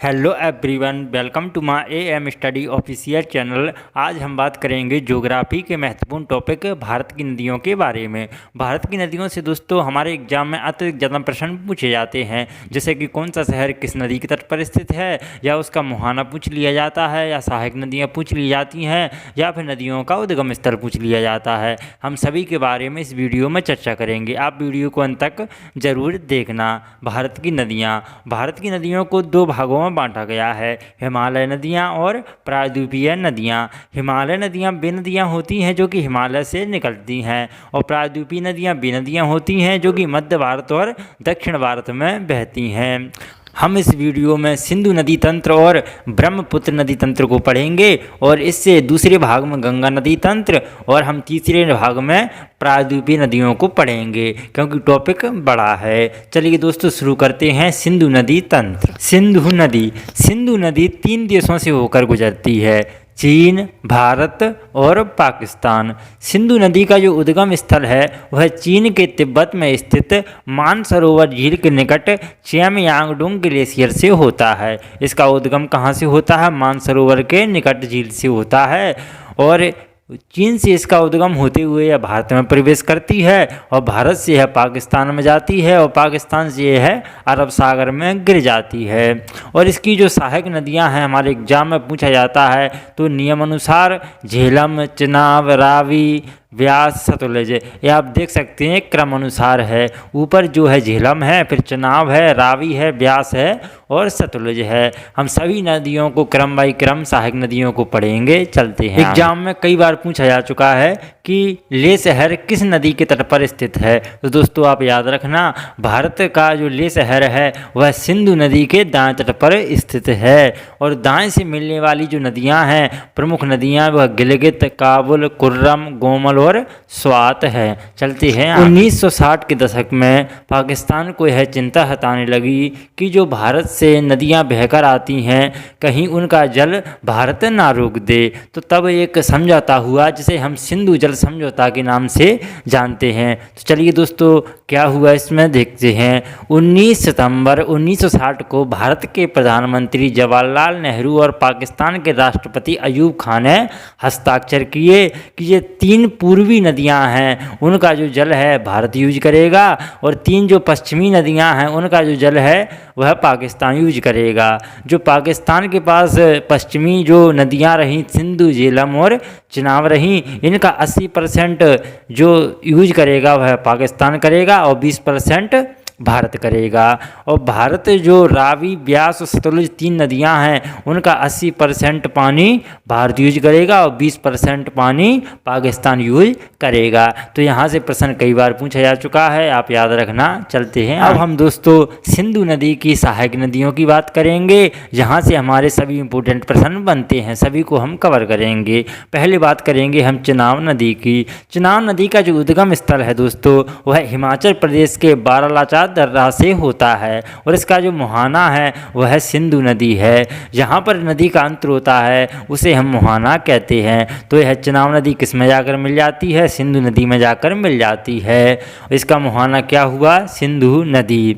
Hello everyone, welcome to my AM study official channel. आज हम बात करेंगे ज्योग्राफी के महत्वपूर्ण टॉपिक भारत की नदियों के बारे में। भारत की नदियों से दोस्तों हमारे एग्जाम में अत्यधिक ज़्यादा प्रश्न पूछे जाते हैं, जैसे कि कौन सा शहर किस नदी के तट पर स्थित है, या उसका मुहाना पूछ लिया जाता है, या सहायक नदियाँ पूछ ली जाती हैं, या फिर नदियों का उद्गम स्थल पूछ लिया जाता है। हम सभी के बारे में इस वीडियो में चर्चा करेंगे। आप वीडियो को अंत तक जरूर देखना। भारत की नदियों को दो भागों में बांटा गया है, हिमालय नदियां और प्रायद्वीपीय नदियां। हिमालय नदियां वे नदियां होती हैं जो कि हिमालय से निकलती हैं, और प्रायद्वीपीय नदियां वे नदियां होती हैं जो कि मध्य भारत और दक्षिण भारत में बहती हैं। हम इस वीडियो में सिंधु नदी तंत्र और ब्रह्मपुत्र नदी तंत्र को पढ़ेंगे, और इससे दूसरे भाग में गंगा नदी तंत्र, और हम तीसरे भाग में प्रायद्वीपीय नदियों को पढ़ेंगे, क्योंकि टॉपिक बड़ा है। चलिए दोस्तों शुरू करते हैं। सिंधु नदी तंत्र। सिंधु नदी 3 देशों से होकर गुजरती है, चीन, भारत और पाकिस्तान। सिंधु नदी का जो उद्गम स्थल है वह चीन के तिब्बत में स्थित मानसरोवर झील के निकट चेमयांगडोंग ग्लेशियर से होता है। इसका उद्गम कहाँ से होता है? मानसरोवर के निकट झील से होता है, और चीन से इसका उद्गम होते हुए यह भारत में प्रवेश करती है, और भारत से यह पाकिस्तान में जाती है, और पाकिस्तान से यह अरब सागर में गिर जाती है। और इसकी जो सहायक नदियां हैं, हमारे एग्जाम में पूछा जाता है, तो नियम अनुसार झेलम, चिनाब, रावी, व्यास, सतलुज। ये आप देख सकते हैं क्रम अनुसार है। ऊपर जो है झेलम है, फिर चिनाब है, रावी है, व्यास है और सतलुज है। हम सभी नदियों को क्रम बाई क्रम सहायक नदियों को पढ़ेंगे। चलते हैं। एग्जाम में कई बार पूछा जा चुका है कि लेह शहर किस नदी के तट पर स्थित है। तो दोस्तों आप याद रखना, भारत का जो लेह शहर है वह सिंधु नदी के दाएं तट पर स्थित है, और दाएं से मिलने वाली जो नदियां हैं, प्रमुख नदियां, वह गिलगित, काबुल, कुर्रम, गोमल और स्वात है। चलते हैं। 1960 के दशक में पाकिस्तान को यह चिंता सताने लगी कि जो भारत से नदियां बहकर आती हैं, कहीं उनका जल भारत ना रोक दे। तो तब एक समझौता हुआ जिसे हम सिंधु जल समझौता के नाम से जानते हैं। तो चलिए दोस्तों क्या हुआ इसमें देखते हैं। 19 सितंबर 1960 को भारत के प्रधानमंत्री जवाहरलाल नेहरू और पाकिस्तान के राष्ट्रपति अयूब खान ने हस्ताक्षर किए कि ये 3 पूर्वी नदियां हैं उनका जो जल है भारत यूज करेगा, और 3 जो पश्चिमी नदियां हैं उनका जो जल है वह पाकिस्तान यूज करेगा। जो पाकिस्तान के पास पश्चिमी जो नदियां रहीं, सिंधु, झेलम और चिनाब रहीं, इनका 80% जो यूज करेगा वह पाकिस्तान करेगा, और 20% भारत करेगा। और भारत जो रावी, व्यास और सतलुज 3 नदियां हैं उनका 80% पानी भारत यूज करेगा, और 20% पानी पाकिस्तान यूज करेगा। तो यहाँ से प्रश्न कई बार पूछा जा चुका है, आप याद रखना। चलते हैं। अब हम दोस्तों सिंधु नदी की सहायक नदियों की बात करेंगे, जहाँ से हमारे सभी इंपोर्टेंट प्रश्न बनते हैं, सभी को हम कवर करेंगे। पहले बात करेंगे हम चिनाब नदी की। चिनाब नदी का जो उद्गम स्थल है दोस्तों वह हिमाचल प्रदेश के बारालाचार दर्रा से होता है, और इसका जो मुहाना है वह सिंधु नदी है। जहाँ पर नदी का अंत होता है उसे हम मुहाना कहते हैं। तो यह चिनाब नदी किस में जाकर मिल जाती है? सिंधु नदी में जाकर मिल जाती है। इसका मुहाना क्या हुआ? सिंधु नदी।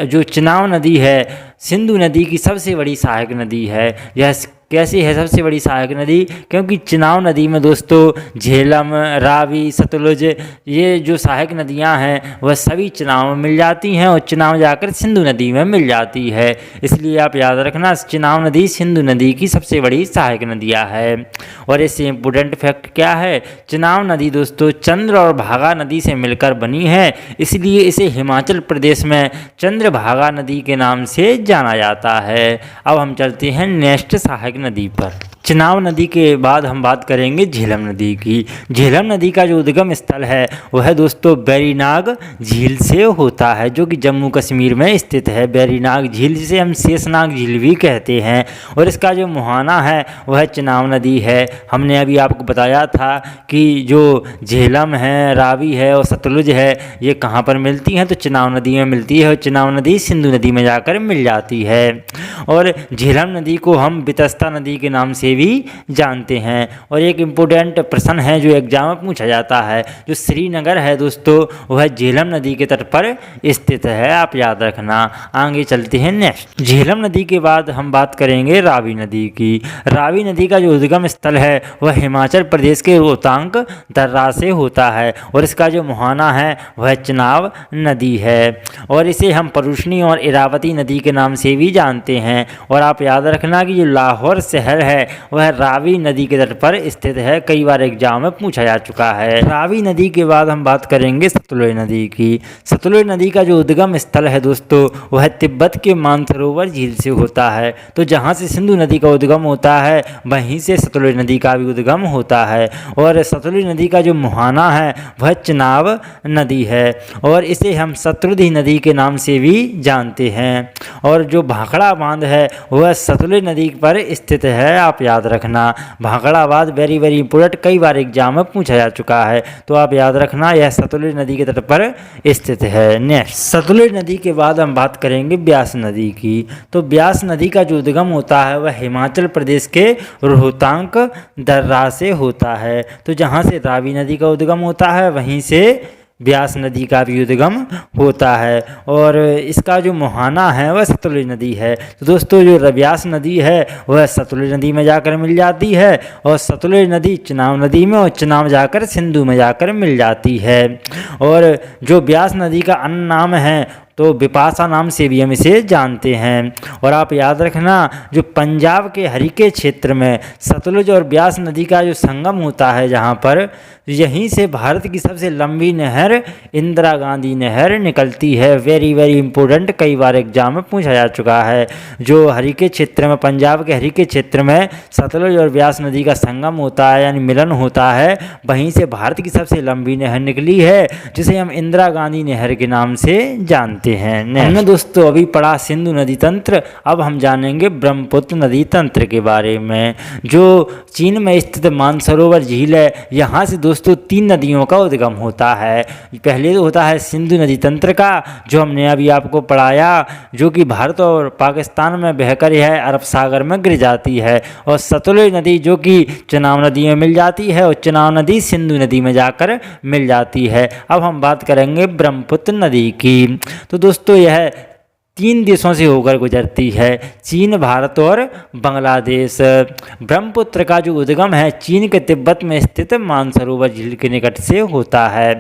जो चिनाब नदी है सिंधु नदी की सबसे बड़ी सहायक नदी है। यह कैसी है सबसे बड़ी सहायक नदी? क्योंकि चिनाब नदी में दोस्तों झेलम, रावी, सतलुज, ये जो सहायक नदियां हैं वह सभी चिनाब में मिल जाती हैं, और चिनाब जाकर सिंधु नदी में मिल जाती है। इसलिए आप याद रखना, चिनाब नदी सिंधु नदी की सबसे बड़ी सहायक नदियां है। और इससे इम्पोर्टेंट फैक्ट क्या है? चिनाब नदी दोस्तों चंद्र और भागा नदी से मिलकर बनी है, इसलिए इसे हिमाचल प्रदेश में चंद्रभागा नदी के नाम से जाना जाता है। अब हम चलते हैं नेक्स्ट सहायक नदी पर। चिनाब नदी के बाद हम बात करेंगे झेलम नदी की। झेलम नदी का जो उद्गम स्थल है वह दोस्तों बैरीनाग झील से होता है, जो कि जम्मू कश्मीर में स्थित है। बैरीनाग झील, जिसे हम शेषनाग झील भी कहते हैं, और इसका जो मुहाना है वह चिनाब नदी है। हमने अभी आपको बताया था कि जो झेलम है, रावी है और सतलुज है, ये कहाँ पर मिलती हैं? तो चिनाब नदी में मिलती है, और चिनाब नदी सिंधु नदी में जाकर मिल जाती है। और झेलम नदी को हम वितस्ता नदी के नाम से भी जानते हैं। और एक इम्पोर्टेंट प्रश्न है जो एग्जाम में पूछा जाता है, जो श्रीनगर है दोस्तों वह झेलम नदी के तट पर स्थित है, आप याद रखना। आगे चलते हैं नेक्स्ट। झेलम नदी के बाद हम बात करेंगे रावी नदी की। रावी नदी का जो उद्गम स्थल है वह हिमाचल प्रदेश के रोहतांग दर्रा से होता है और इसका जो मुहाना है वह चनाब नदी है और इसे हम परुष्णी और इरावती नदी के नाम से भी जानते हैं। और आप याद रखना कि जो लाहौर शहर है वह रावी नदी के तट पर स्थित है, कई बार एग्जाम में पूछा जा चुका है। रावी नदी के बाद हम बात करेंगे सतलुज नदी की। सतलुज नदी का जो उद्गम स्थल है दोस्तों वह तिब्बत के मानसरोवर झील से होता है। तो जहाँ से सिंधु नदी का उद्गम होता है वहीं से सतलुज नदी का भी उद्गम होता है और सतलुज नदी का जो मुहाना है वह चनाब नदी है और इसे हम शत्रुधि नदी के नाम से भी जानते हैं। और जो भाखड़ा बांध है वह सतलुज नदी पर स्थित है, आप याद रखना। भाखड़ा बांध वेरी वेरी इंपोर्टेंट, कई बार एग्जाम में पूछा जा चुका है, तो आप याद रखना यह सतलुज नदी के तट पर स्थित है। नेक्स्ट, सतलुज नदी के बाद हम बात करेंगे ब्यास नदी की। तो ब्यास नदी का जो उद्गम होता है वह हिमाचल प्रदेश के रोहतांग दर्रा से होता है। तो जहाँ से रावी नदी का उद्गम होता है वहीं से ब्यास नदी का भी उद्गम होता है और इसका जो मुहाना है वह सतलुज नदी है। तो दोस्तों जो ब्यास नदी है वह सतलुज नदी में जाकर मिल जाती है और सतलुज नदी चनाब नदी में और चनाब जाकर सिंधु में जाकर मिल जाती है। और जो ब्यास नदी का अन्य नाम है तो बिपाशा नाम से भी हम इसे जानते हैं। और आप याद रखना जो पंजाब के हरिके क्षेत्र में सतलुज और ब्यास नदी का जो संगम होता है जहाँ पर यहीं से भारत की सबसे लंबी नहर इंदिरा गांधी नहर निकलती है। वेरी वेरी इंपॉर्टेंट, कई बार एग्जाम में पूछा जा चुका है। जो हरिके क्षेत्र में पंजाब के हरिके क्षेत्र में सतलुज और ब्यास नदी का संगम होता है यानी मिलन होता है, वहीं से भारत की सबसे लंबी नहर निकली है जिसे हम इंदिरा गांधी नहर के नाम से जानते हैं। हमने दोस्तों अभी पढ़ा सिंधु नदी तंत्र, अब हम जानेंगे ब्रह्मपुत्र नदी तंत्र के बारे में। जो चीन में स्थित मानसरोवर झील है यहाँ से दोस्तों 3 नदियों का उद्गम होता है। पहले तो होता है सिंधु नदी तंत्र का जो हमने अभी आपको पढ़ाया, जो कि भारत और पाकिस्तान में बहकर यह अरब सागर में गिर जाती है। और सतलुज नदी जो कि चनाब नदी में मिल जाती है और चनाब नदी सिंधु नदी में जाकर मिल जाती है। अब हम बात करेंगे ब्रह्मपुत्र नदी की। तो दोस्तों यह 3 देशों से होकर गुजरती है, चीन, भारत और बांग्लादेश। ब्रह्मपुत्र का जो उद्गम है चीन के तिब्बत में स्थित मानसरोवर झील के निकट से होता है।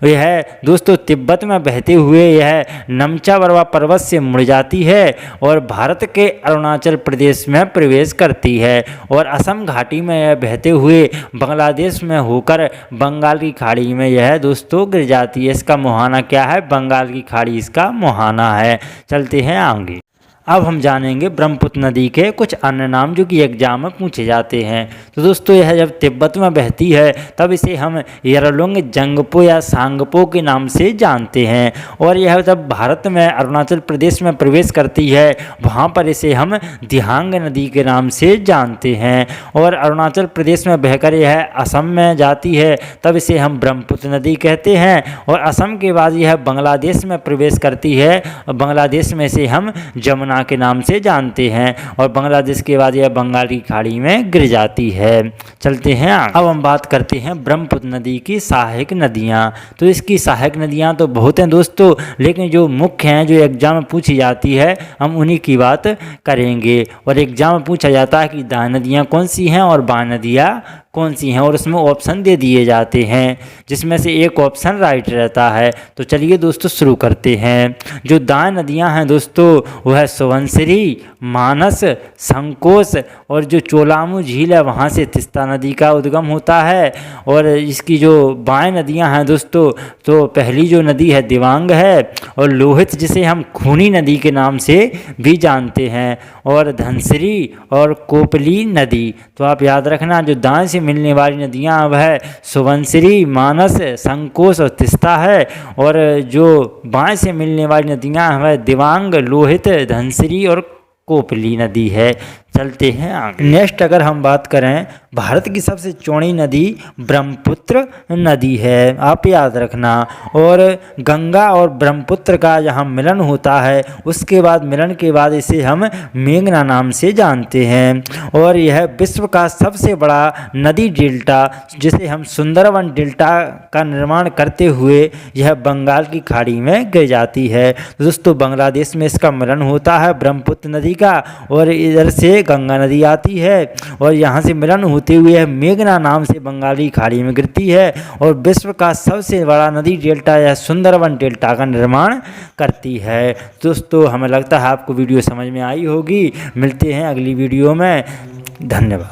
यह दोस्तों तिब्बत में बहते हुए यह नमचा बरवा पर्वत से मुड़ जाती है और भारत के अरुणाचल प्रदेश में प्रवेश करती है और असम घाटी में यह बहते हुए बांग्लादेश में होकर बंगाल की खाड़ी में यह दोस्तों गिर जाती है। इसका मुहाना क्या है? बंगाल की खाड़ी इसका मुहाना है। चलते हैं आगे। अब हम जानेंगे ब्रह्मपुत्र नदी के कुछ अन्य नाम जो कि एग्जाम में पूछे जाते हैं। तो दोस्तों यह जब तिब्बत में बहती है तब इसे हम यरलुंग जंगपो या सांगपो के नाम से जानते हैं और यह जब भारत में अरुणाचल प्रदेश में प्रवेश करती है वहाँ पर इसे हम दिहांग नदी के नाम से जानते हैं और अरुणाचल प्रदेश में बहकर यह असम में जाती है तब इसे हम ब्रह्मपुत्र नदी कहते हैं और असम के बाद यह बांग्लादेश में प्रवेश करती है और बांग्लादेश में इसे हम जमुना के नाम से जानते हैं और बांग्लादेश के बाद यह बंगाल की खाड़ी में गिर जाती है। चलते हैं अब हम बात करते हैं ब्रह्मपुत्र नदी की सहायक नदियां। तो इसकी सहायक नदियां तो बहुत हैं दोस्तों, लेकिन जो मुख्य हैं जो एग्जाम में पूछी जाती है हम उन्हीं की बात करेंगे। और एग्जाम में पूछा जाता है कि दाएं नदियाँ कौन सी हैं और बाएं नदियाँ कौन सी हैं और उसमें ऑप्शन दे दिए जाते हैं जिसमें से एक ऑप्शन राइट रहता है। तो चलिए दोस्तों शुरू करते हैं। जो दाएं नदियां हैं दोस्तों वह सुबनसिरी, मानस, संकोच और जो चोलामू झील है वहाँ से तीस्ता नदी का उद्गम होता है। और इसकी जो बाएं नदियां हैं दोस्तों तो पहली जो नदी है दिवांग है और लोहित जिसे हम खूनी नदी के नाम से भी जानते हैं और धनसिरी और कोपली नदी। तो आप याद रखना जो दाएं से मिलने वाली नदियां वह सुबनसिरी, मानस, संकोच और तीस्ता है और जो बाएं से मिलने वाली नदियां वह दिवांग, लोहित, धनसिरी और कोपली नदी है। चलते हैं आगे। नेक्स्ट अगर हम बात करें, भारत की सबसे चौड़ी नदी ब्रह्मपुत्र नदी है, आप याद रखना। और गंगा और ब्रह्मपुत्र का जहाँ मिलन होता है, उसके बाद मिलन के बाद इसे हम मेघना नाम से जानते हैं। और यह विश्व का सबसे बड़ा नदी डेल्टा, जिसे हम सुंदरवन डेल्टा का निर्माण करते हुए यह बंगाल की खाड़ी में गिर जाती है। तो दोस्तों बांग्लादेश में इसका मिलन होता है ब्रह्मपुत्र नदी का, और इधर से गंगा नदी आती है और यहाँ से मिलन होते हुए यह मेघना नाम से बंगाली खाड़ी में गिरती है और विश्व का सबसे बड़ा नदी डेल्टा या सुंदरवन डेल्टा का निर्माण करती है। दोस्तों हमें लगता है आपको वीडियो समझ में आई होगी। मिलते हैं अगली वीडियो में। धन्यवाद।